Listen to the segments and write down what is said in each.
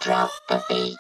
Drop the beat.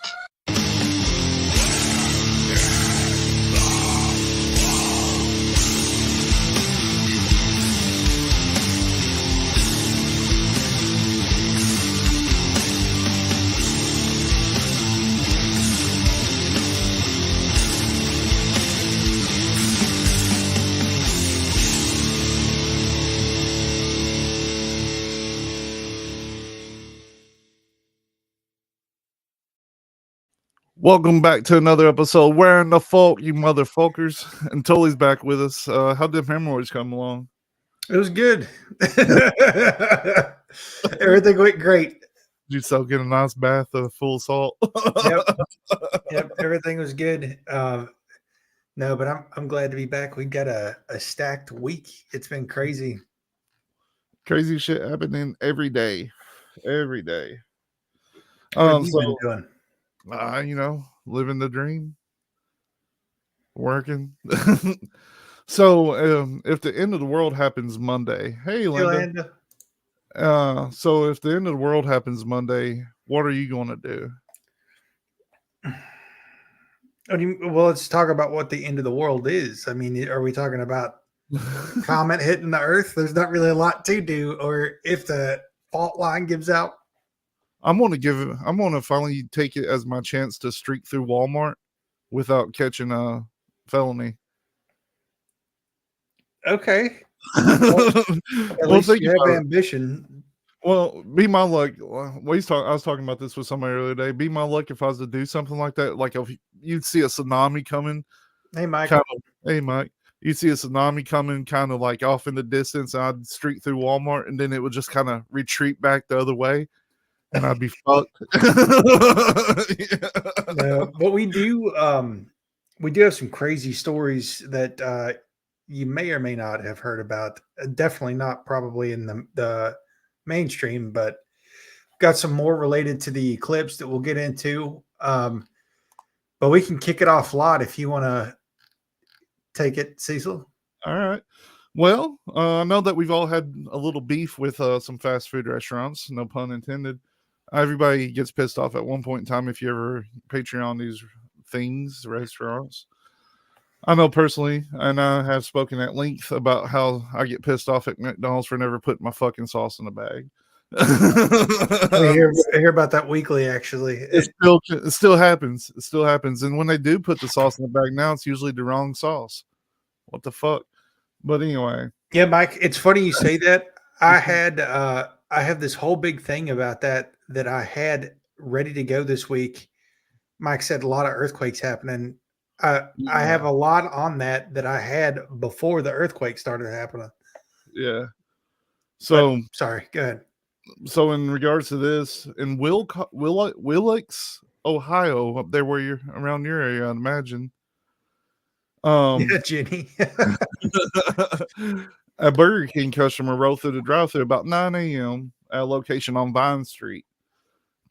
Welcome back to another episode. Where in the folk, you motherfuckers? And Tully's back with us. How did hemorrhoids come along? It was good. Everything went great. Did you still get a nice bath of full salt? Yep. Everything was good. No, but I'm glad to be back. We got a stacked week. It's been crazy. Crazy shit happening every day. Every day. What have you been doing? Living the dream. Working. So if the end of the world happens Monday, hey Linda. So if the end of the world happens Monday, what are you going to do? Well, let's talk about what the end of the world is. I mean, are we talking about comet hitting the Earth? There's not really a lot to do. Or if the fault line gives out. I'm going to finally take it as my chance to streak through Walmart without catching a felony. Okay. Well, at least you have ambition. Well, be my luck. I was talking about this with somebody earlier today. Be my luck if I was to do something like that. Like if you'd see a tsunami coming. Hey, Mike. Hey, Mike. You'd see a tsunami coming kind of like off in the distance. And I'd streak through Walmart and then it would just kind of retreat back the other way. And I'd be fucked. No, but we do have some crazy stories that you may or may not have heard about. Definitely not probably in the mainstream, but got some more related to the eclipse that we'll get into. But we can kick it off lot if you want to take it, Cecil. All right. Well, I know that we've all had a little beef with some fast food restaurants, no pun intended. Everybody gets pissed off at one point in time if you ever Patreon these things, restaurants. I know personally, and I have spoken at length about how I get pissed off at McDonald's for never putting my fucking sauce in a bag. I hear about that weekly, actually. It still happens. It still happens. And when they do put the sauce in the bag now, it's usually the wrong sauce. What the fuck? But anyway. Yeah, Mike, it's funny you say that. I have this whole big thing about that I had ready to go this week. Mike said a lot of earthquakes happening. I have a lot on that I had before the earthquake started happening. Yeah. So sorry, go ahead. So in regards to this, in Willix, Ohio, up there where you're around your area, I'd imagine. Yeah, Jenny. A Burger King customer rolled through the drive-thru about 9 a.m. at a location on Vine Street.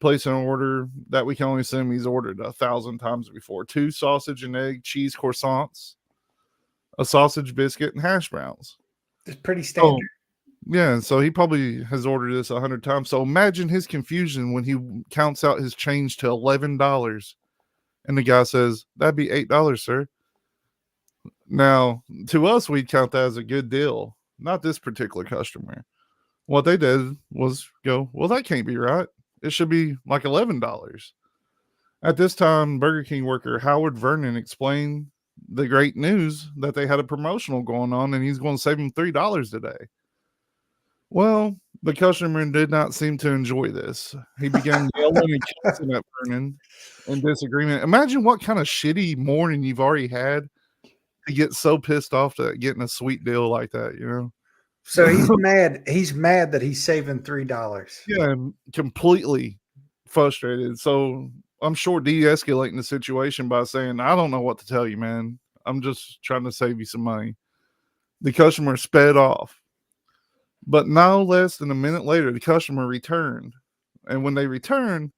Place an order that we can only assume he's ordered 1,000 times before. 2 sausage and egg cheese croissants, a sausage biscuit, and hash browns. It's pretty standard. Yeah, so he probably has ordered this 100 times. So imagine his confusion when he counts out his change to $11. And the guy says, that'd be $8, sir. Now, to us, we'd count that as a good deal. Not this particular customer. What they did was go, well, that can't be right. It should be like $11. At this time, Burger King worker Howard Vernon explained the great news that they had a promotional going on and he's going to save him $3 today. Well, the customer did not seem to enjoy this. He began yelling and cussing at Vernon in disagreement. Imagine what kind of shitty morning you've already had to get so pissed off to getting a sweet deal like that, you know? So he's mad. He's mad that he's saving $3. Yeah, completely frustrated. So I'm sure de-escalating the situation by saying, I don't know what to tell you, man. I'm just trying to save you some money. The customer sped off. But no less than a minute later, the customer returned. And when they returned,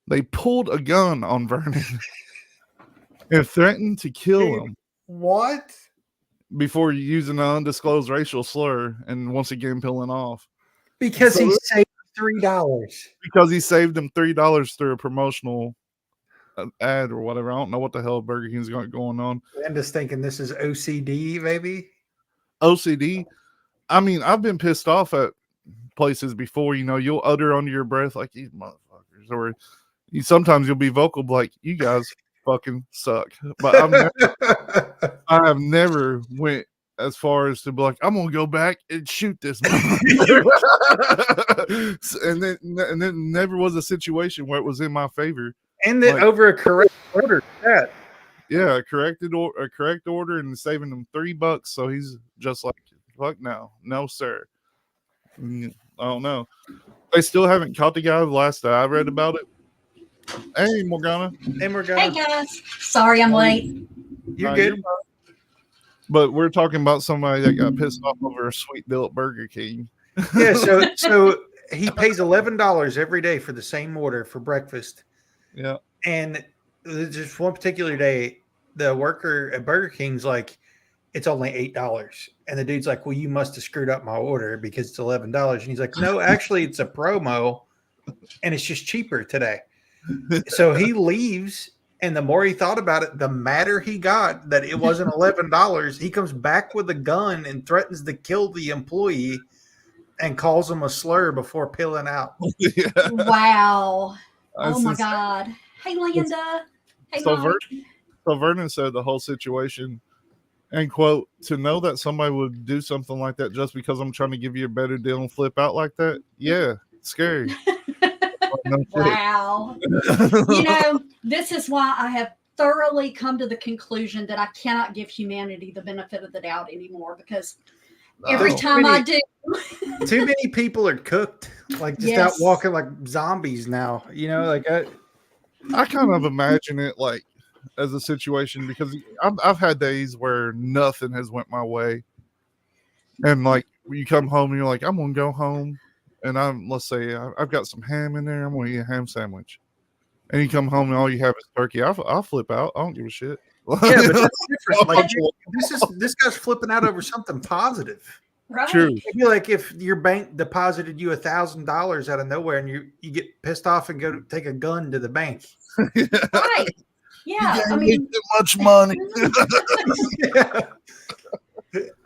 they pulled a gun on Vernon and threatened to kill him. What? Before using an undisclosed racial slur and once again peeling off. Because he saved $3. because he saved him $3 through a promotional ad or whatever. I don't know what the hell Burger King's got going on. I'm just thinking this is OCD, maybe. OCD. I mean, I've been pissed off at places before. You know, you'll utter under your breath like these motherfuckers, or sometimes you'll be vocal like you guys fucking suck. But I have never went as far as to be like, I'm gonna go back and shoot this motherfucker. and then never was a situation where it was in my favor. And then over a correct order. Yeah, a correct order and saving him $3. So he's just like, fuck no, sir. I don't know. They still haven't caught the guy. The last time I read about it. Hey, Morgana. Hey guys. Sorry I'm late. You're good. But we're talking about somebody that got pissed off over a sweet deal at Burger King. Yeah, so he pays $11 every day for the same order for breakfast. Yeah. And just one particular day, the worker at Burger King's like, it's only $8. And the dude's like, well, you must have screwed up my order because it's $11. And he's like, no, actually it's a promo and it's just cheaper today. So he leaves. And the more he thought about it, the madder he got that it wasn't $11. He comes back with a gun and threatens to kill the employee and calls him a slur before peeling out. Yeah. Wow. Oh my God. Hey, Linda. Hey, so Vernon said the whole situation, and quote, to know that somebody would do something like that just because I'm trying to give you a better deal and flip out like that. Yeah. Scary. Wow. You know, this is why I have thoroughly come to the conclusion that I cannot give humanity the benefit of the doubt anymore, because every time I do, too many people are cooked, like just out walking like zombies now. You know, like I kind of imagine it like as a situation, because I've had days where nothing has went my way, and like you come home and you're like, I'm gonna go home. And let's say I've got some ham in there. I'm going to eat a ham sandwich. And you come home and all you have is turkey. I'll flip out. I don't give a shit. Yeah, but that's different. Like this guy's flipping out over something positive. Right. True. It'd be like if your bank deposited you $1,000 out of nowhere and you get pissed off and go to take a gun to the bank. Right. Yeah. I mean, too much money. Yeah.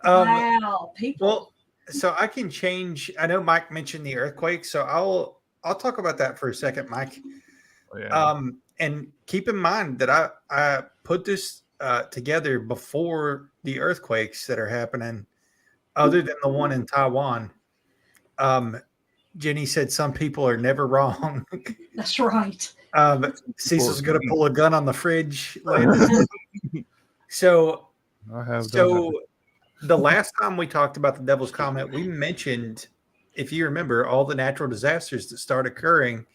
Wow. People. Well, so I can change. I know Mike mentioned the earthquake, so I'll talk about that for a second, Mike. Yeah. And keep in mind that I put this together before the earthquakes that are happening, other than the one in Taiwan. Jenny said some people are never wrong. That's right. Cecil's going to pull a gun on the fridge later. So I have the last time we talked about the Devil's Comet, we mentioned, if you remember, all the natural disasters that start occurring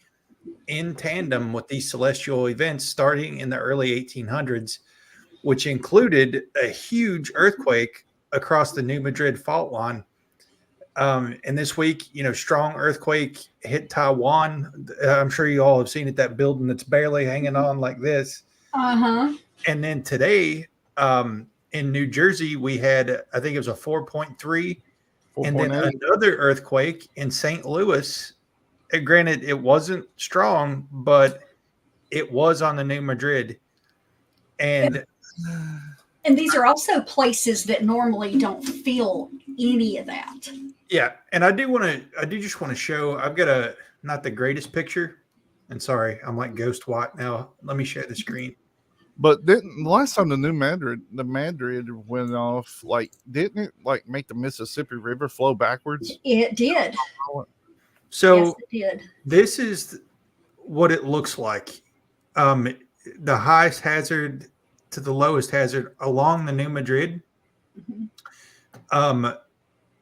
in tandem with these celestial events starting in the early 1800s, which included a huge earthquake across the New Madrid fault line. And this week, strong earthquake hit Taiwan. I'm sure you all have seen it, that building that's barely hanging on like this. Uh-huh. And then today, in New Jersey, we had, I think it was a 4.3, and then another earthquake in St. Louis. And granted, it wasn't strong, but it was on the New Madrid. And these are also places that normally don't feel any of that. Yeah, and I do just want to show. I've got not the greatest picture, and sorry, I'm like Ghost Watt now. Let me share the screen. But the last time the Madrid went off, like, didn't it like make the Mississippi River flow backwards? It did. So yes, it did. This is what it looks like. The highest hazard to the lowest hazard along the New Madrid. Mm-hmm.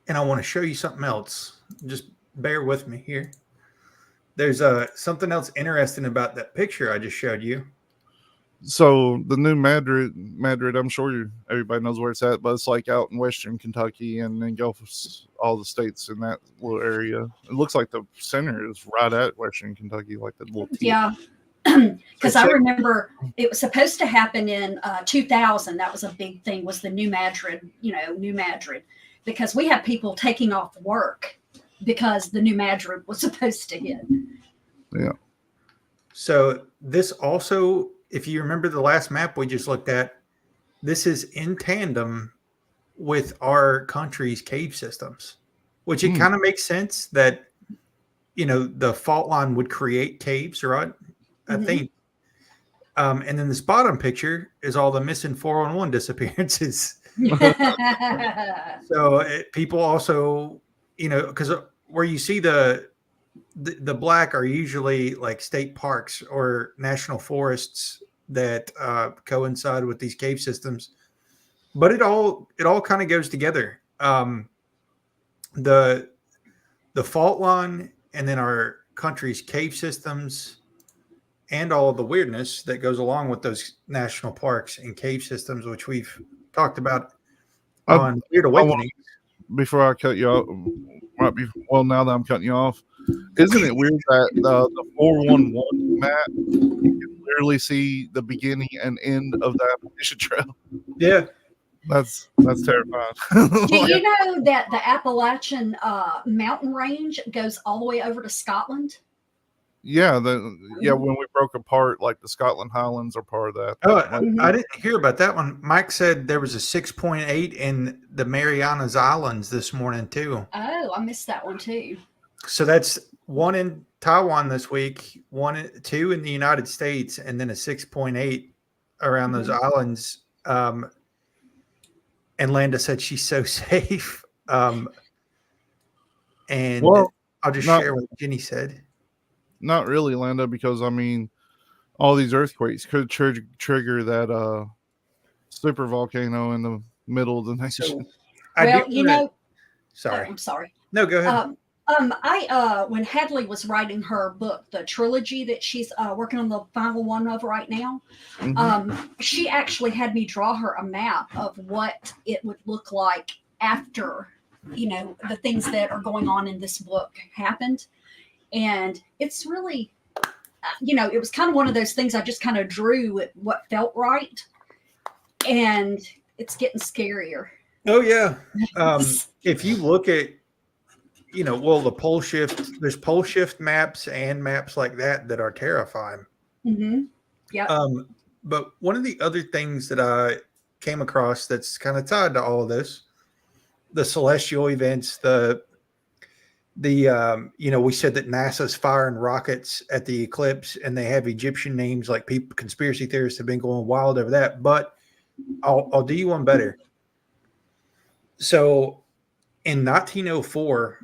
And I want to show you something else. Just bear with me here. There's something else interesting about that picture I just showed you. So the New Madrid, I'm sure everybody knows where it's at, but it's like out in Western Kentucky and then go for all the states in that little area. It looks like the center is right at Western Kentucky, like the little T. Yeah. Because I remember it was supposed to happen in 2000. That was a big thing, was the New Madrid, New Madrid, because we have people taking off work because the new Madrid was supposed to hit. Yeah. So this also, if you remember the last map we just looked at, this is in tandem with our country's cave systems, which it kind of makes sense that, the fault line would create caves, right? I think. And then this bottom picture is all the missing 411 disappearances. So people also, because where you see the black are usually like state parks or national forests that coincide with these cave systems, but it all kind of goes together. The fault line, and then our country's cave systems, and all of the weirdness that goes along with those national parks and cave systems, which we've talked about on Weird Awakening. Before I cut you off, now that I'm cutting you off, isn't it weird that the 411 map, you can literally see the beginning and end of that Appalachian Trail? Yeah. That's terrifying. Do you know that the Appalachian mountain range goes all the way over to Scotland? Yeah, when we broke apart, like the Scotland Highlands are part of that. Oh, I didn't hear about that one. Mike said there was a 6.8 in the Marianas Islands this morning too. Oh, I missed that one too. So that's one in Taiwan this week, two in the United States, and then a 6.8 around those islands. And Landa said she's so safe. And I'll just share what Jenny said. Not really, Landa, because I mean, all these earthquakes could trigger that super volcano in the middle of the nation. Sorry. I'm sorry. No, go ahead. I when Hadley was writing her book, the trilogy that she's working on the final one of right now, she actually had me draw her a map of what it would look like after, the things that are going on in this book happened. And it's really, it was kind of one of those things I just kind of drew at what felt right. And it's getting scarier. Oh, yeah. If you look at, the pole shift, there's pole shift maps and maps like that are terrifying. Yeah. But one of the other things that I came across that's kind of tied to all of this, the celestial events, we said that NASA's firing rockets at the eclipse, and they have Egyptian names. Like conspiracy theorists have been going wild over that. But I'll do you one better. So in 1904,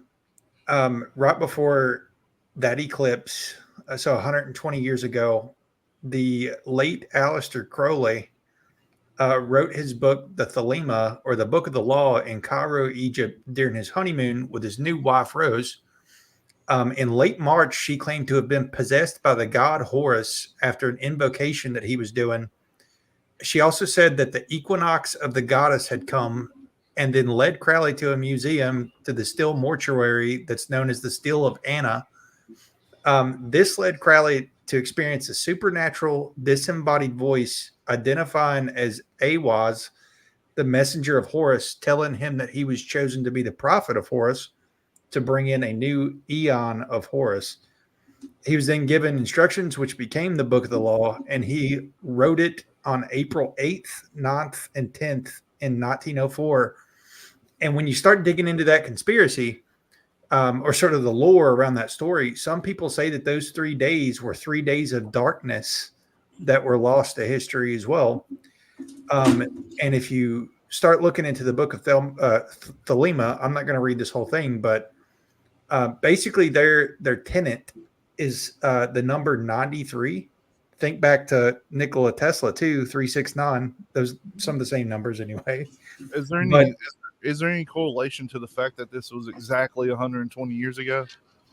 right before that eclipse, so 120 years ago, the late Aleister Crowley wrote his book, The Thelema, or the Book of the Law, in Cairo, Egypt, during his honeymoon with his new wife, Rose. In late March, she claimed to have been possessed by the god Horus after an invocation that he was doing. She also said that the equinox of the goddess had come, and then led Crowley to a museum, to the still mortuary that's known as the Still of Anna. This led Crowley to experience a supernatural disembodied voice identifying as Awaz, the messenger of Horus, telling him that he was chosen to be the prophet of Horus to bring in a new eon of Horus. He was then given instructions, which became the Book of the Law, and he wrote it on April 8th, 9th, and 10th in 1904. And when you start digging into that conspiracy, or sort of the lore around that story, some people say that those 3 days were 3 days of darkness that were lost to history as well. And if you start looking into the book of Thelema, I'm not going to read this whole thing, but basically their tenet is the number 93. Think back to Nikola Tesla too, 369. Those some of the same numbers anyway. Is there any correlation to the fact that this was exactly 120 years ago?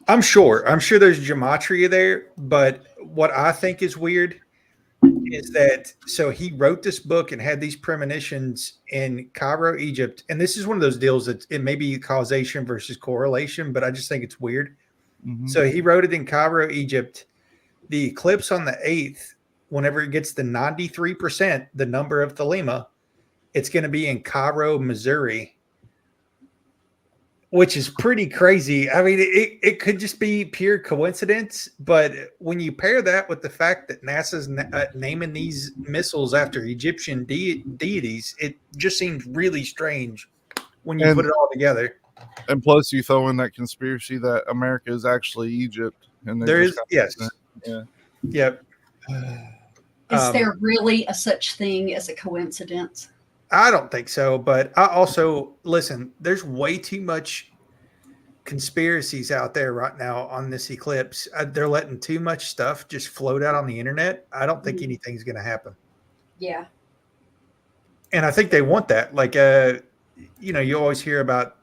I'm sure there's gematria there, but what I think is weird is that, so he wrote this book and had these premonitions in Cairo, Egypt. And this is one of those deals that it may be causation versus correlation, but I just think it's weird. So he wrote it in Cairo, Egypt. The eclipse on the 8th, whenever it gets to 93%, the number of Thelema, it's going to be in Cairo, Missouri. which is pretty crazy. I mean, it could just be pure coincidence, but when you pair that with the fact that NASA's naming these missiles after Egyptian deities, it just seems really strange when you put it all together. And plus, you throw in that conspiracy that America is actually Egypt, and There is, yes, yeah, yep. Is there really a such thing as a coincidence? I don't think so, but I also listen. There's way too much conspiracies out there right now on this eclipse. They're letting too much stuff just float out on the internet. I don't think anything's going to happen. Yeah. And I think they want that. Like, you always hear about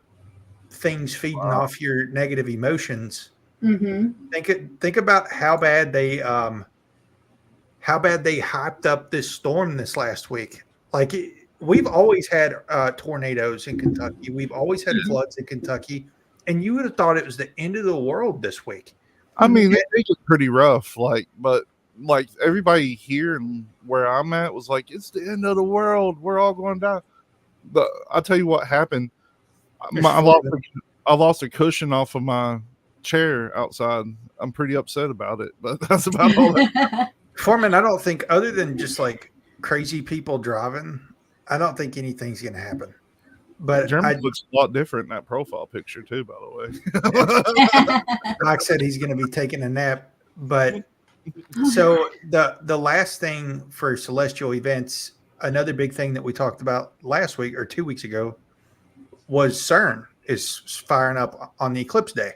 things feeding off your negative emotions. Think about how bad they hyped up this storm this last week. Like, we've always had tornadoes in Kentucky. We've always had floods in Kentucky. And you would have thought it was the end of the world this week. I mean, it was pretty rough. But everybody here and where I'm at was like, it's the end of the world. We're all going to die. But I'll tell you what happened. I lost a cushion off of my chair outside. I'm pretty upset about it, but that's about all that. Foreman, I don't think, other than just like crazy people driving, I don't think anything's going to happen. But Jeremy looks a lot different in that profile picture too, by the way. Mike said he's going to be taking a nap. But so the last thing for celestial events, another big thing that we talked about last week or 2 weeks ago was CERN is firing up on the eclipse day.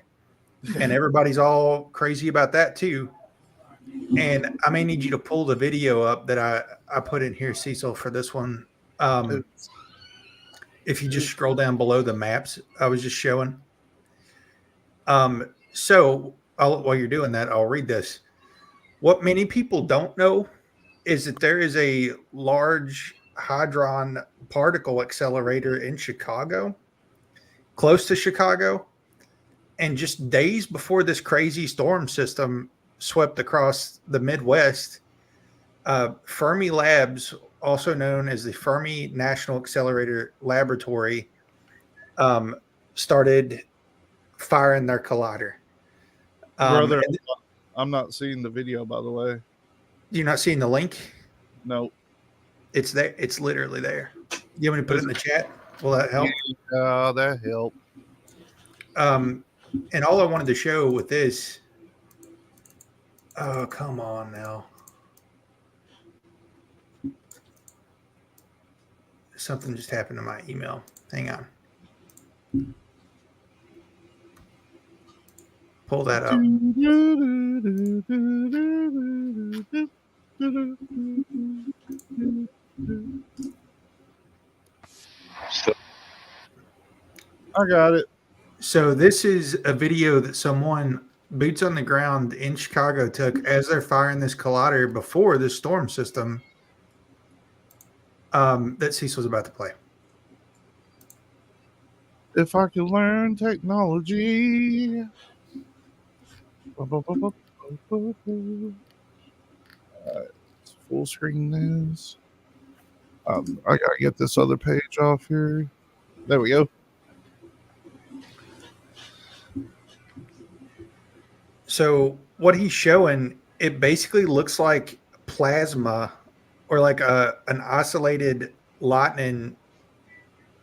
And everybody's all crazy about that too. And I may need you to pull the video up that I put in here, Cecil, for this one. If you just scroll down below the maps I was just showing. So while you're doing that, I'll read this. What many people don't know is that there is a large hadron particle accelerator in Chicago, close to Chicago. And just days before this crazy storm system swept across the Midwest, Fermi Labs, also known as the Fermi National Accelerator Laboratory, started firing their collider. Brother, I'm not seeing the video, by the way. You're not seeing the link? No. It's there. It's literally there. You want me to put it in the chat? Will that help? Yeah, that helped. And all I wanted to show with this, oh, come on now. Something just happened to my email. Hang on. Pull that up. I got it. So this is a video that someone boots on the ground in Chicago took as they're firing this collider before this storm system that Cecil's about to play. If I could learn technology. All right, full screen news. I gotta get this other page off here. There we go. So what he's showing, it basically looks like plasma or like an isolated lightning.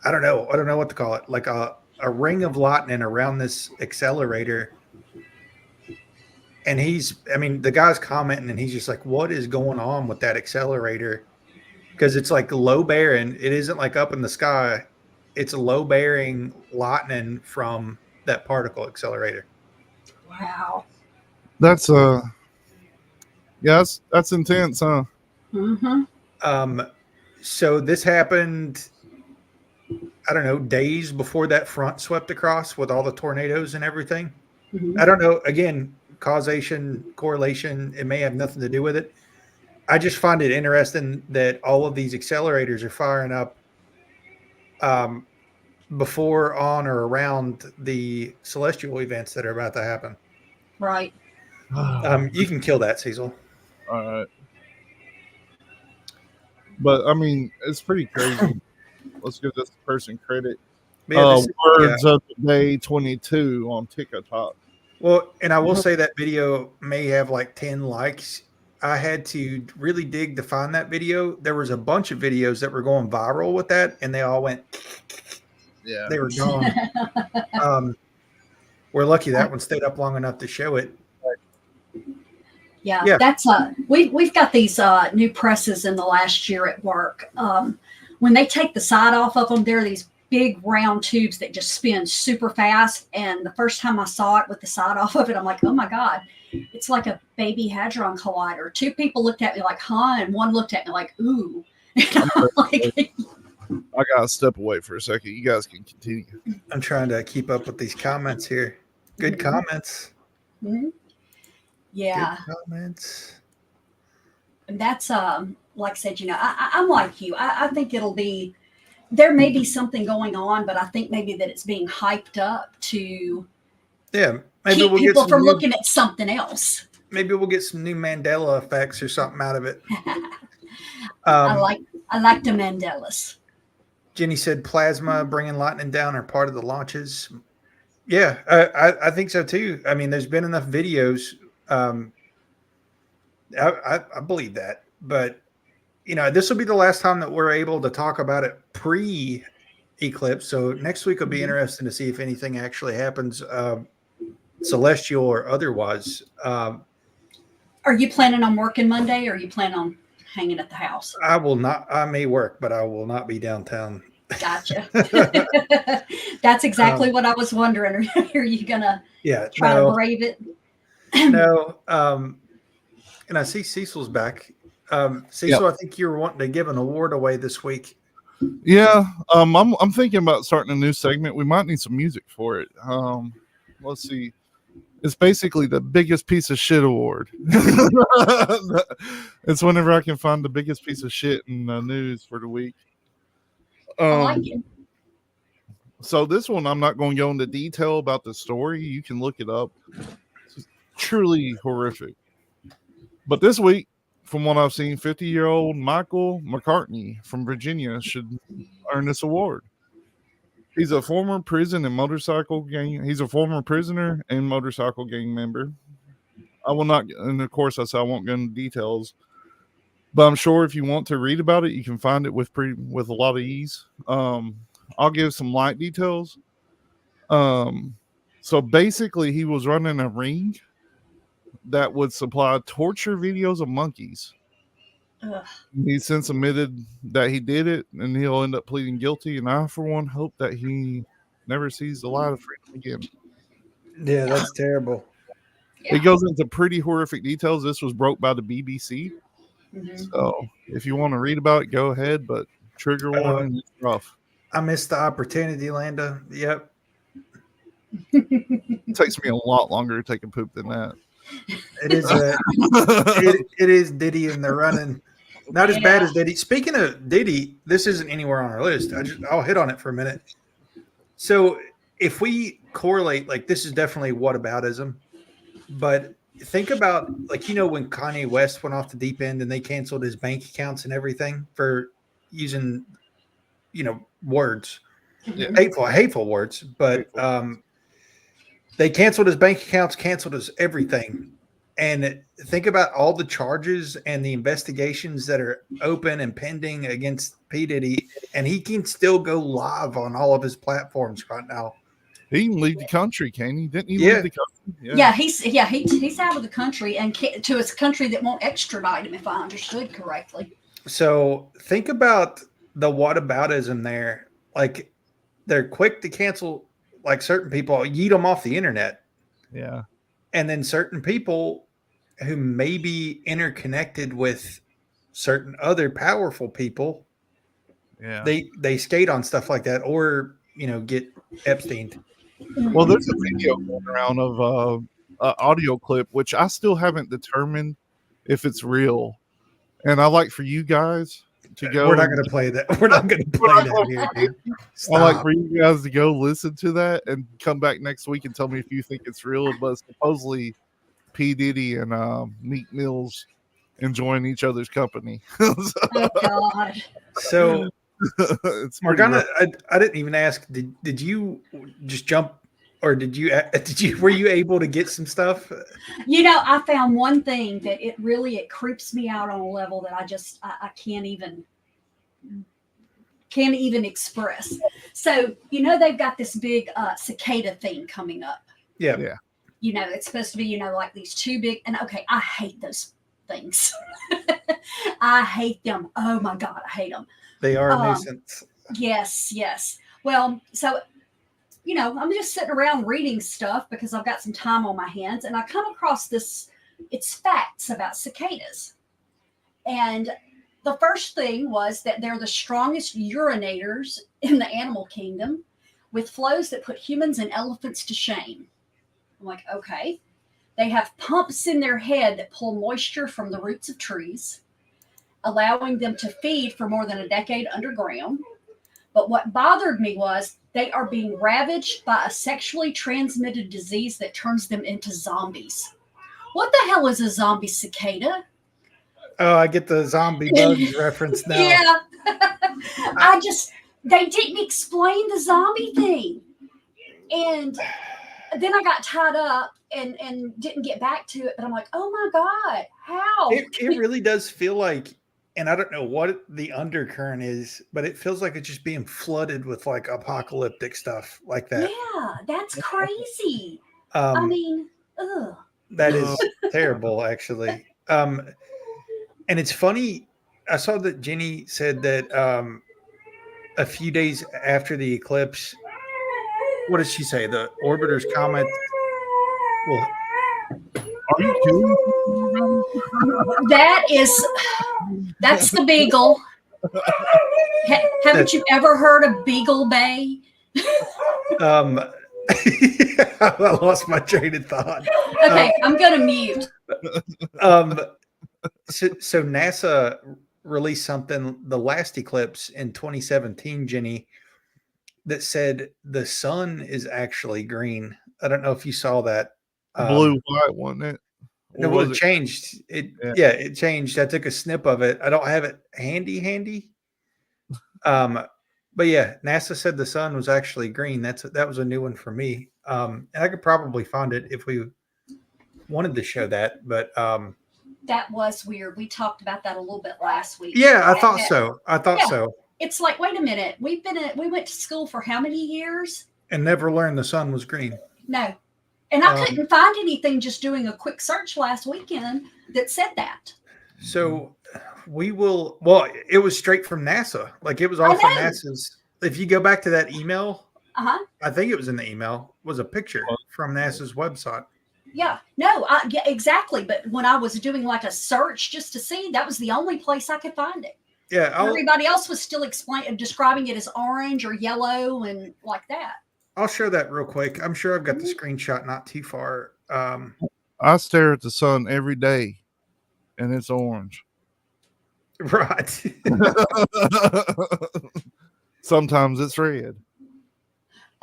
I don't know what to call it. Like a ring of lightning around this accelerator. And the guy's commenting and he's just like, what is going on with that accelerator? Because it's like low bearing. It isn't like up in the sky. It's a low bearing lightning from that particle accelerator. Wow. That's that's intense, huh? Mm-hmm. So this happened, I don't know, days before that front swept across with all the tornadoes and everything. Mm-hmm. I don't know. Again, causation, correlation, it may have nothing to do with it. I just find it interesting that all of these accelerators are firing up before, on, or around the celestial events that are about to happen. Right. You can kill that, Cecil. All right. But I mean, it's pretty crazy. Let's give this person credit. Yeah, this, yeah. Words of the Day 22 on TikTok. Well, and I will say that video may have like 10 likes. I had to really dig to find that video. There was a bunch of videos that were going viral with that, and they all went, Yeah. they were gone. We're lucky that one stayed up long enough to show it. Yeah, Yeah. that's we've got these new presses in the last year at work. When they take the side off of them, there are these big round tubes that just spin super fast. And the first time I saw it with the side off of it, I'm like, oh my God, it's like a baby hadron collider. Two people looked at me like, huh? And one looked at me like, ooh. Like, I gotta step away for a second. You guys can continue. I'm trying to keep up with these comments here. Good comments. mm-hmm. Yeah. Good comments. And that's like I said, I'm like you. I think it'll be, there may be something going on, but I think maybe that it's being hyped up to Yeah, maybe keep we'll get people some from new, looking at something else. maybe we'll get some new Mandela effects or something out of it. I like the Mandelas. Jenny said plasma bringing lightning down are part of the launches. Yeah, I think so too. I mean, there's been enough videos. I believe that, but this will be the last time that we're able to talk about it pre-eclipse. So next week will be interesting to see if anything actually happens, celestial or otherwise. Are you planning on working Monday, or are you planning on hanging at the house? I will not. I may work, but I will not be downtown. Gotcha. That's exactly what I was wondering. Are you gonna try to brave it? No. And I see Cecil's back. Cecil, I think you were wanting to give an award away this week. Yeah. I'm thinking about starting a new segment. We might need some music for it. Let's see. It's basically the biggest piece of shit award. It's whenever I can find the biggest piece of shit in the news for the week. I like it. So this one, I'm not going to go into detail about the story. You can look it up. It's truly horrific. But this week, from what I've seen, 50-year-old Michael McCartney from Virginia should earn this award. He's a former prison and motorcycle gang. He's a former prisoner and motorcycle gang member. I will not, and of course, I won't go into details. But I'm sure if you want to read about it, you can find it with a lot of ease. I'll give some light details. So basically, he was running a ring that would supply torture videos of monkeys. Ugh. He since admitted that he did it, and he'll end up pleading guilty. And I, for one, hope that he never sees the light of freedom again. Yeah, that's terrible. Yeah. It goes into pretty horrific details. This was broke by the BBC. Mm-hmm. So if you want to read about it, go ahead. But trigger warning, it's rough. I missed the opportunity, Landa. Yep. It takes me a lot longer to take a poop than that. It is it is Diddy in the running. Not as bad as Diddy. Speaking of Diddy, this isn't anywhere on our list. I'll hit on it for a minute. So if we correlate, like, this is definitely whataboutism, but think about, like, when Kanye West went off the deep end and they canceled his bank accounts and everything for using, words, hateful words, but they canceled his bank accounts, canceled his everything. And think about all the charges and the investigations that are open and pending against P. Diddy, and he can still go live on all of his platforms right now. He can leave the country, can he? Didn't he leave the country? Yeah, he's out of the country and to a country that won't extradite him, if I understood correctly. So think about the whataboutism there. Like, they're quick to cancel, like, certain people, yeet them off the internet. Yeah. And then certain people who may be interconnected with certain other powerful people, they skate on stuff like that, or get Epsteined. Well, there's a video going around of an audio clip, which I still haven't determined if it's real. And I like for you guys to go. We're not going to play that. We're not going to play that here, dude. I like for you guys to go listen to that and come back next week and tell me if you think it's real. But supposedly P. Diddy and Meek Mills enjoying each other's company. Oh, God. So It's pretty Morgana, rough. I didn't even ask. Did you just jump, or did you were you able to get some stuff? I found one thing that it creeps me out on a level that I can't even express. So, they've got this big cicada thing coming up. Yeah. Yeah. It's supposed to be, like these two big, and okay, I hate those things. I hate them. Oh my God, I hate them. They are a nuisance. Yes. Well, so, I'm just sitting around reading stuff because I've got some time on my hands, and I come across it's facts about cicadas. And the first thing was that they're the strongest urinators in the animal kingdom, with flows that put humans and elephants to shame. I'm like, okay. They have pumps in their head that pull moisture from the roots of trees, allowing them to feed for more than a decade underground. But what bothered me was they are being ravaged by a sexually transmitted disease that turns them into zombies. What the hell is a zombie cicada? Oh, I get the zombie bugs reference now. Yeah. They didn't explain the zombie thing. And then I got tied up and didn't get back to it. But I'm like, oh my God, how? It really does feel like, and I don't know what the undercurrent is, but it feels like it's just being flooded with like apocalyptic stuff like that. Yeah, that's crazy. ugh. That is terrible, actually. And it's funny. I saw that Jenny said that a few days after the eclipse, what did she say? The orbiter's comet. Well, are you kidding? That's the beagle. Haven't you ever heard of Beagle Bay? I lost my train of thought. Okay, I'm gonna mute. So NASA released something the last eclipse in 2017, Jenny, that said the sun is actually green. I don't know if you saw that. Blue white, wasn't it? No, it changed. It changed. I took a snip of it. I don't have it handy. But yeah, NASA said the sun was actually green. That was a new one for me. And I could probably find it if we wanted to show that, but that was weird. We talked about that a little bit last week. Yeah, I thought so. It's like, wait a minute. We went to school for how many years? And never learned the sun was green. No. And I couldn't find anything just doing a quick search last weekend that said that. So it was straight from NASA. Like it was all from NASA's. If you go back to that email, I think it was in the email, was a picture from NASA's website. Yeah, no, yeah, exactly. But when I was doing like a search just to see, that was the only place I could find it. Yeah. Everybody else was still describing it as orange or yellow and like that. I'll show that real quick. I'm sure I've got the screenshot not too far. I stare at the sun every day and it's orange. Right. Sometimes it's red.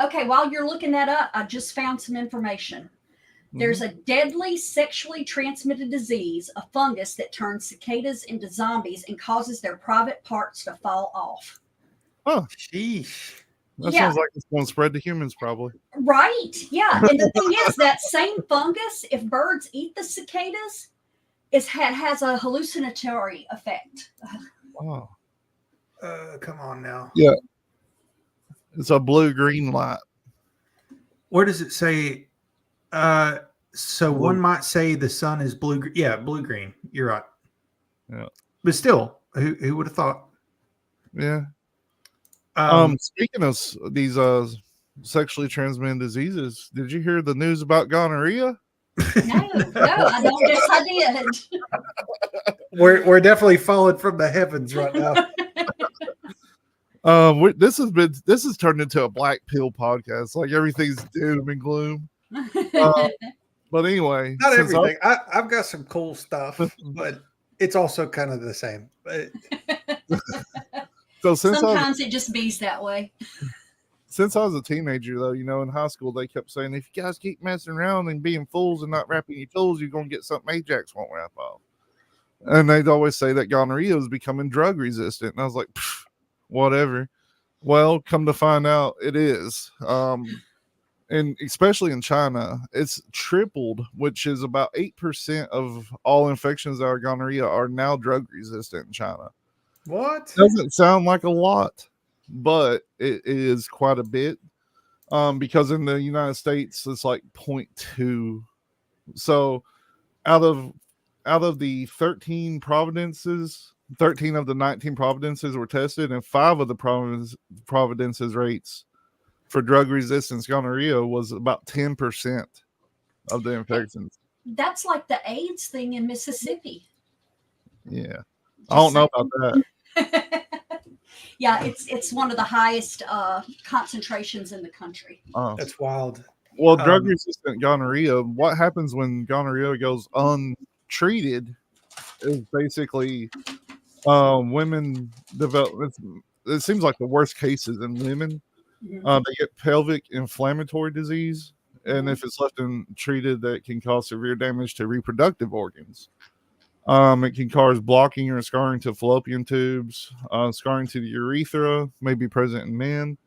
Okay, while you're looking that up, I just found some information. There's a deadly sexually transmitted disease, a fungus that turns cicadas into zombies and causes their private parts to fall off. Oh, sheesh. That sounds like it's going to spread to humans, probably. Right. Yeah. And the thing is, that same fungus, if birds eat the cicadas, has a hallucinatory effect. Wow. Come on now. Yeah. It's a blue-green light. Where does it say? So one might say the sun is blue. Yeah, blue-green. You're right. Yeah. But still, who would have thought? Yeah. Speaking of these sexually transmitted diseases, did you hear the news about gonorrhea? No, I don't guess I did. We're definitely falling from the heavens right now. This has turned into a black pill podcast. Like everything's doom and gloom. But anyway, not everything. I've got some cool stuff, but it's also kind of the same. So sometimes it just bees that way. Since I was a teenager, though, in high school, they kept saying, if you guys keep messing around and being fools and not wrapping your tools, you're going to get something Ajax won't wrap off. And they'd always say that gonorrhea was becoming drug resistant. And I was like, whatever. Well, come to find out, it is. And especially in China, it's tripled, which is about 8% of all infections that are gonorrhea are now drug resistant in China. What? Doesn't sound like a lot, but it is quite a bit. Because in the United States, it's like 0.2. So out of the 13 provinces, 13 of the 19 provinces were tested, and 5 of the provinces rates for drug resistance gonorrhea was about 10% of the infections. That's like the AIDS thing in Mississippi. Yeah. I don't know about that. Yeah, it's one of the highest concentrations in the country. Oh. That's wild. Well, drug resistant gonorrhea, what happens when gonorrhea goes untreated is basically women develop, it seems like the worst cases in women. They get pelvic inflammatory disease, and if it's left untreated, that can cause severe damage to reproductive organs. It can cause blocking or scarring to fallopian tubes, scarring to the urethra may be present in men.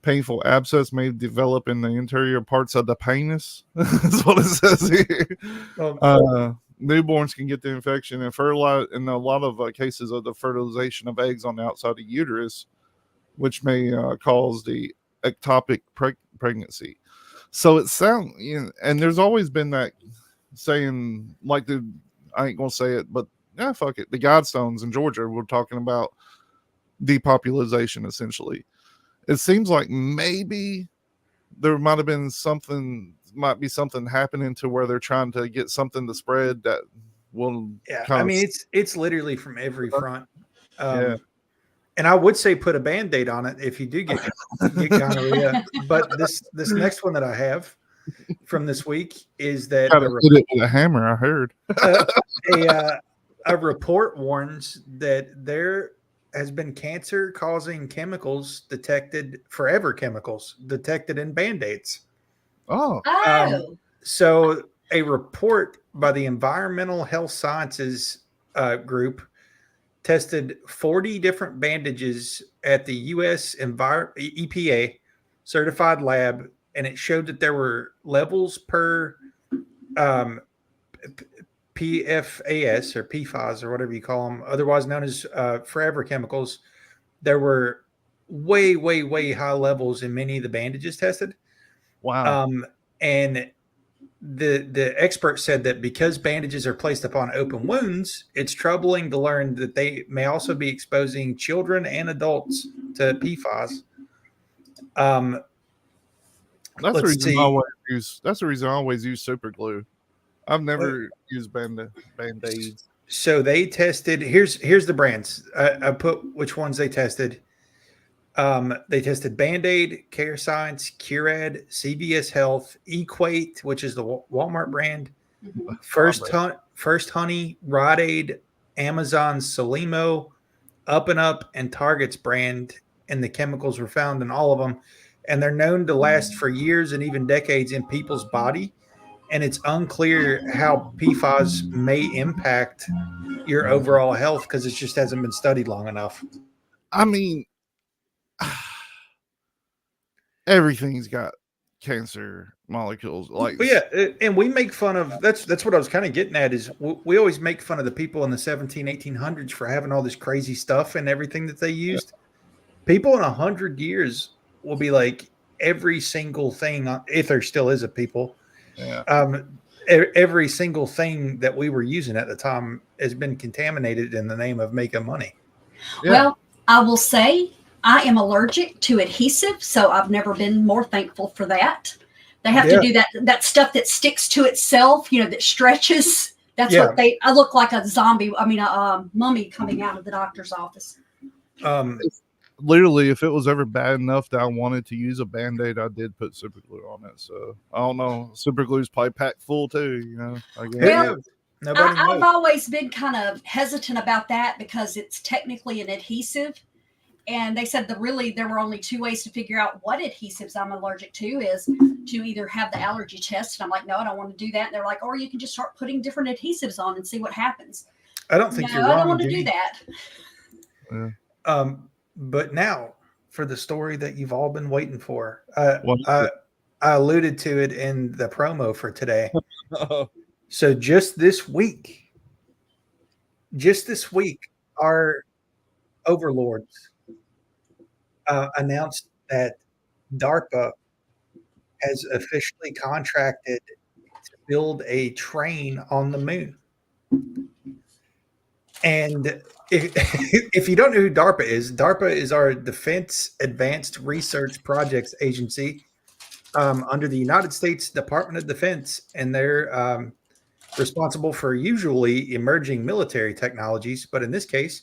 Painful abscess may develop in the interior parts of the penis. That's what it says here. Newborns can get the infection and fertilize in a lot of cases of the fertilization of eggs on the outside of the uterus, which may cause the ectopic pregnancy. So it sounds, and there's always been that saying, like I ain't gonna say it, but yeah, fuck it. The Guidestones in Georgia were talking about depopulation essentially. It seems like maybe there might be something happening to where they're trying to get something to spread that will. Yeah, I mean, it's literally from every front. Yeah. And I would say put a Band-Aid on it if you do get gonorrhea. But this next one that I have from this week is that Gotta hit it with a hammer, I heard. A report warns that there has been cancer-causing chemicals detected, forever chemicals detected in Band-Aids. Oh. So a report by the Environmental Health Sciences group tested 40 different bandages at the U.S. EPA certified lab, and it showed that there were levels per PFAS or PFAS or whatever you call them, otherwise known as forever chemicals. There were way, way, way high levels in many of the bandages tested. Wow. And the expert said that because bandages are placed upon open wounds, it's troubling to learn that they may also be exposing children and adults to PFAS. That's the reason I always use super glue. I've never used Band-Aids. So they tested. Here's the brands. I put which ones they tested. They tested Band-Aid, Care Science, Curad, CVS Health, Equate, which is the Walmart brand, First Honey, Rite Aid, Amazon Solimo, Up and Up, and Target's brand, and the chemicals were found in all of them. And they're known to last for years and even decades in people's body. And it's unclear how PFAS may impact your overall health because it just hasn't been studied long enough. I mean, everything's got cancer molecules. Like, but yeah, and we make fun of that's what I was kind of getting at is we always make fun of the people in the 1800s for having all this crazy stuff and everything that they used. Yeah. People in 100 years will be like every single thing, if there still is a people. Yeah. Every single thing that we were using at the time has been contaminated in the name of making money. Yeah. Well, I will say I am allergic to adhesive, so I've never been more thankful for that. They have to do that stuff that sticks to itself, that stretches. That's what I look like a zombie. I mean, a mummy coming out of the doctor's office. Literally, if it was ever bad enough that I wanted to use a Band-Aid, I did put super glue on it. So I don't know. Super glue's probably packed full too, I guess. Well, I've always been kind of hesitant about that because it's technically an adhesive. And they said there were only 2 ways to figure out what adhesives I'm allergic to is to either have the allergy test. And I'm like, no, I don't want to do that. And they're like, or you can just start putting different adhesives on and see what happens. I don't think you're wrong. I don't want to do that. Yeah. But now for the story that you've all been waiting for. What is I alluded to it in the promo for today. it? So just this week, our overlords announced that DARPA has officially contracted to build a train on the moon. And if, if you don't know who DARPA is our Defense Advanced Research Projects Agency under the United States Department of Defense, and they're responsible for usually emerging military technologies. But in this case,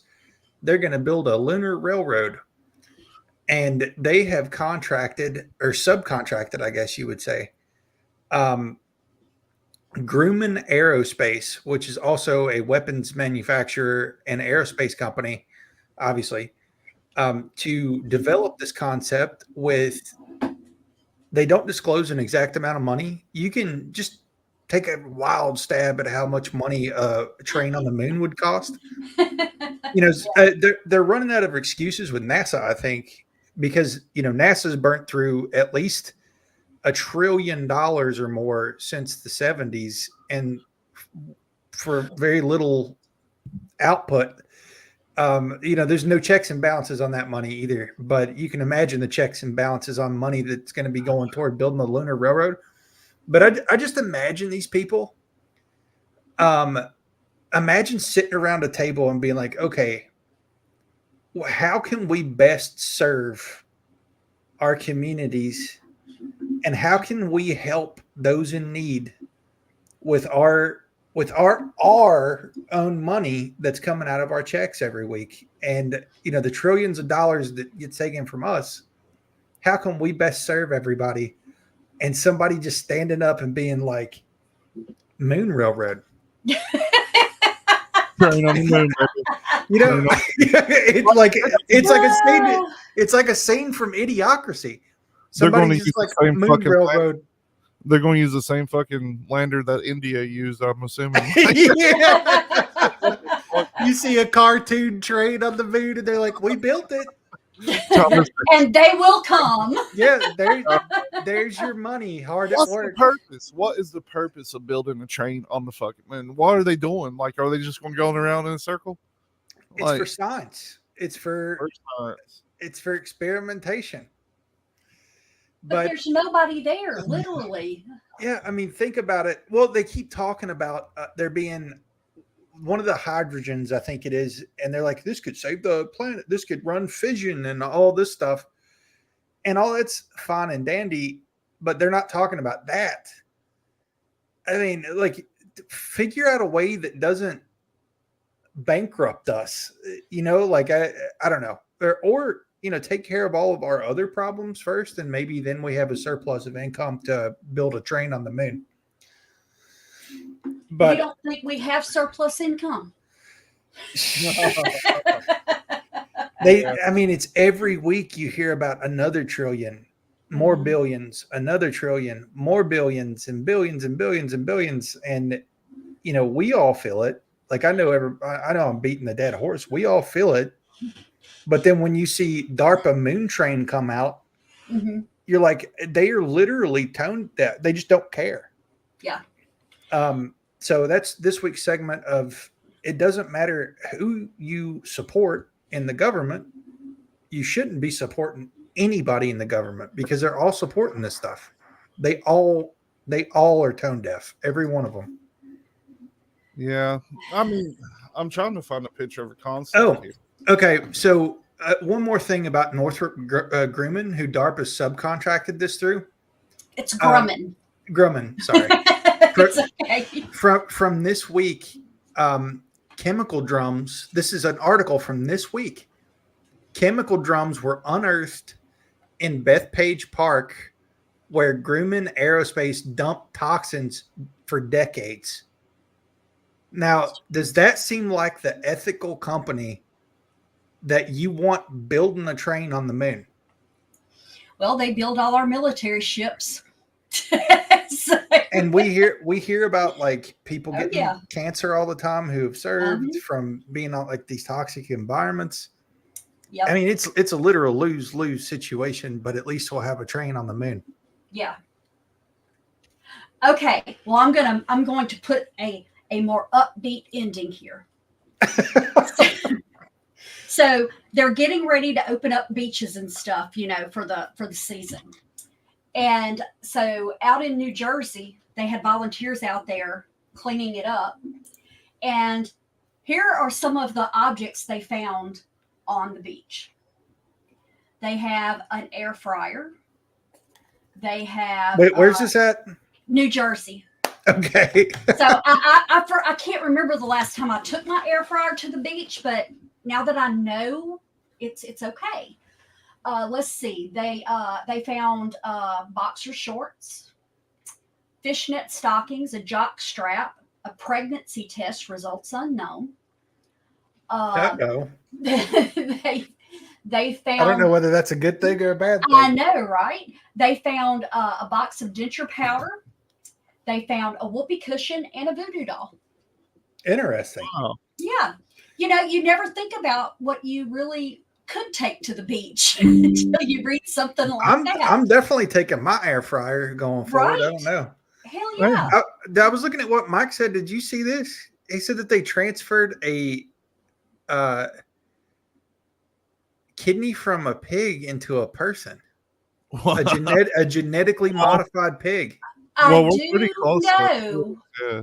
they're going to build a lunar railroad. And they have contracted or subcontracted, I guess you would say, Grumman Aerospace, which is also a weapons manufacturer and aerospace company, obviously, to develop this concept with, they don't disclose an exact amount of money. You can just take a wild stab at how much money a train on the moon would cost. They're running out of excuses with NASA, I think, because, NASA's burnt through at least $1 trillion or more since the 70s, and for very little output. There's no checks and balances on that money either, but you can imagine the checks and balances on money that's going to be going toward building the lunar railroad. But I just imagine these people, imagine sitting around a table and being like, okay, how can we best serve our communities, and how can we help those in need with our own money that's coming out of our checks every week? And the trillions of dollars that get taken from us, how can we best serve everybody? And somebody just standing up and being like, moon railroad. Train on the moon, it's like a scene from Idiocracy. They're going to Somebody's use just like, the same moon fucking railroad. They're going to use the same fucking lander that India used, I'm assuming. Yeah. You see a cartoon train on the moon, and they're like, we built it. And they will come. Yeah, there's your money. Hard at work. What is the purpose of building a train on the fucking moon? What are they doing? Like, are they just going around in a circle? It's for science. It's for science. It's for experimentation. But there's nobody there, literally. Yeah, I mean, think about it. Well, they keep talking about there being one of the hydrogens, I think it is, and they're like, this could save the planet. This could run fission and all this stuff. And all that's fine and dandy, but they're not talking about that. I mean, like, figure out a way that doesn't bankrupt us, like, I don't know. Or take care of all of our other problems first, and maybe then we have a surplus of income to build a train on the moon. But you don't think we have surplus income? It's every week you hear about another trillion, more billions, another trillion, more billions, and billions and billions and billions. And, we all feel it. Like, I know I'm beating the dead horse. We all feel it. But then when you see DARPA moon train come out, you're like, they are literally tone deaf. They just don't care. Yeah. So that's this week's segment of, it doesn't matter who you support in the government. You shouldn't be supporting anybody in the government, because they're all supporting this stuff. They all are tone deaf. Every one of them. Yeah. I mean, I'm trying to find a picture of a concept here. Okay. So one more thing about Northrop Grumman, who DARPA subcontracted this through. It's Grumman. Grumman, sorry. Okay. From this week, chemical drums. This is an article from this week. Chemical drums were unearthed in Bethpage Park, where Grumman Aerospace dumped toxins for decades. Now, does that seem like the ethical company that you want building a train on the moon? Well, they build all our military ships. And we hear about, like, people getting cancer all the time who have served from being on, like, these toxic environments. Yep. I mean, it's a literal lose-lose situation, but at least we'll have a train on the moon. Yeah. Okay. Well, I'm going to put a more upbeat ending here. So they're getting ready to open up beaches and stuff, for the season. And so out in New Jersey, they had volunteers out there cleaning it up. And here are some of the objects they found on the beach. They have an air fryer. They have. Wait, where's this at? New Jersey. Okay. So I can't remember the last time I took my air fryer to the beach, but now that I know, it's okay. Let's see. They found boxer shorts, fishnet stockings, a jock strap, a pregnancy test, results unknown. They found. I don't know whether that's a good thing or a bad thing. I know, right? They found a box of denture powder. They found a whoopee cushion and a voodoo doll. Interesting. Wow. Yeah. You never think about what you really could take to the beach until you read something like that. I'm definitely taking my air fryer going forward. Right? I don't know. Hell yeah. I was looking at what Mike said. Did you see this? He said that they transferred a kidney from a pig into a person. A genetically modified pig. I we're do pretty close. know. Yeah.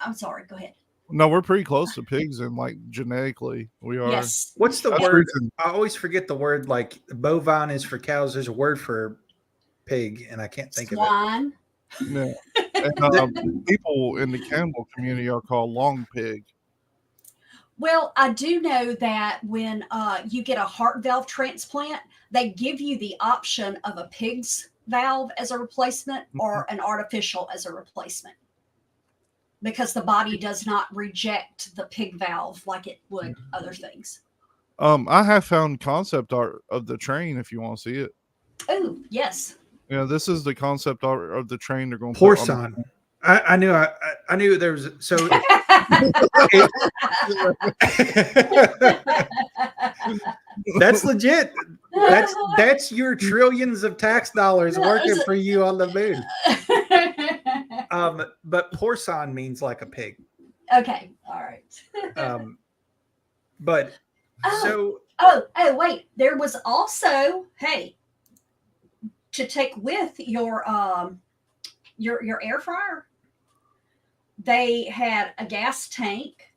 I'm sorry. Go ahead. No, we're pretty close to pigs, and like genetically, we are. Yes. What's the That's word? recent. I always forget the word. Like bovine is for cows. There's a word for pig, and I can't think of it. Swine. Yeah. And people in the cannibal community are called long pig. Well, I do know that when you get a heart valve transplant, they give you the option of a pig's valve as a replacement or an artificial as a replacement, because the body does not reject the pig valve like it would other things. I have found concept art of the train if you want to see it. Oh, yes. Yeah, this is the concept art of the train they're going to Poor put on son. I knew there was so. That's legit. That's your trillions of tax dollars working for you on the moon. But porcine means like a pig. Okay, all right. But so. Oh, wait. There was also, to take with your air fryer, they had a gas tank,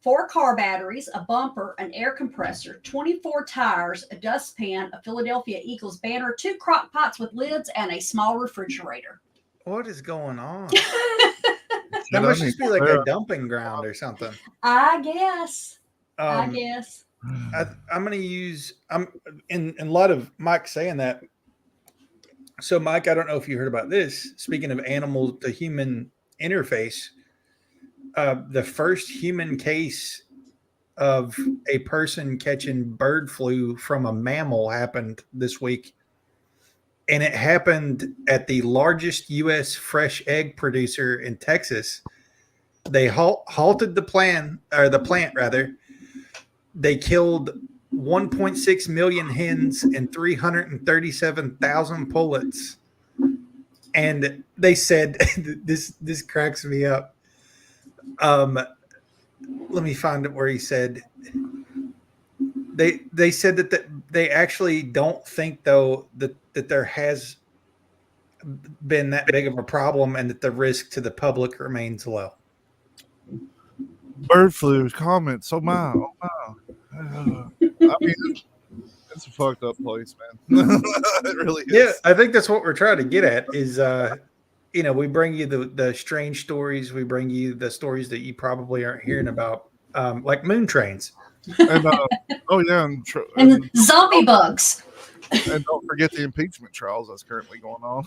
4 car batteries, a bumper, an air compressor, 24 tires, a dustpan, a Philadelphia Eagles banner, 2 crock pots with lids, and a small refrigerator. What is going on? That must just be like a dumping ground or something. I guess. I'm going to use. In light of Mike saying that. So, Mike, I don't know if you heard about this. Speaking of animal to human interface, the first human case of a person catching bird flu from a mammal happened this week. And it happened at the largest U.S. fresh egg producer in Texas. They halted the plant. They killed 1.6 million hens and 337,000 pullets. And they said, this cracks me up. Let me find it where he said. They said that they actually don't think, though, that there has been that big of a problem and that the risk to the public remains low. Bird flu comments. Oh my. I mean, it's a fucked up place, man. It really is. Yeah, I think that's what we're trying to get at is, we bring you the strange stories. We bring you the stories that you probably aren't hearing about, like moon trains. And, and zombie bugs. And don't forget the impeachment trials that's currently going on.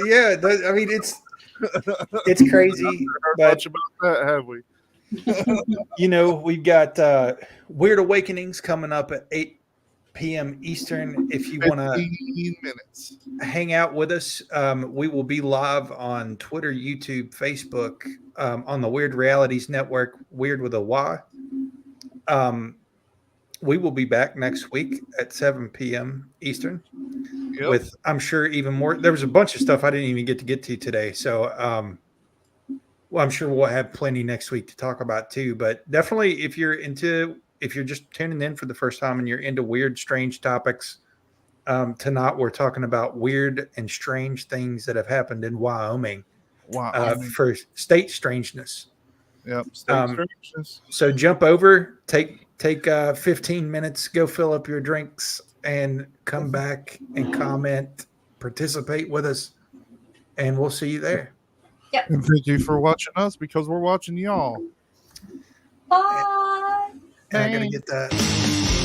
yeah. I mean, it's crazy. Heard much about that, have we? We've got Weird Awakenings coming up at 8 p.m. Eastern. If you want to hang out with us, we will be live on Twitter, YouTube, Facebook, on the Weird Realities Network, Weird with a Y. we will be back next week at 7 p.m. Eastern Yep. with, I'm sure, even more. There was a bunch of stuff I didn't even get to today. So, well, I'm sure we'll have plenty next week to talk about too. But definitely, if you're just tuning in for the first time and you're into weird, strange topics, tonight we're talking about weird and strange things that have happened in Wyoming Wyoming. for state strangeness. Yep. State strangeness. So jump over, take 15 minutes, go fill up your drinks, and come back and comment, participate with us, and we'll see you there. Yep. And thank you for watching us because we're watching y'all. Bye. And I gotta get that.